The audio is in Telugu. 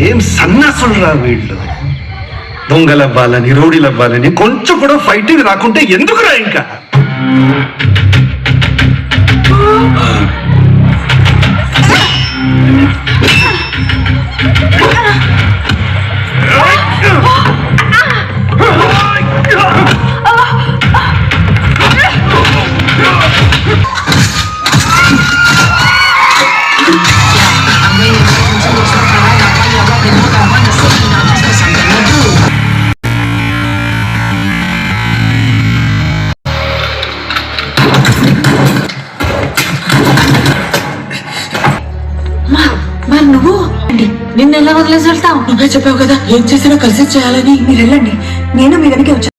ఏం సన్నాసులరా వీళ్ళు. దొంగలవ్వాలని రౌడీలవ్వాలని కొంచెం కూడా ఫైటింగ్ రాకుంటే ఎందుకురా ఇంకా. మరి నువ్వు నిన్న ఎలా వదిలేసి వెళ్తావు? నువ్వే చెప్పావు కదా ఏం చేసినా కలిసి చేయాలని. మీరు వెళ్ళండి, నేను మీ వెనకే వచ్చాను.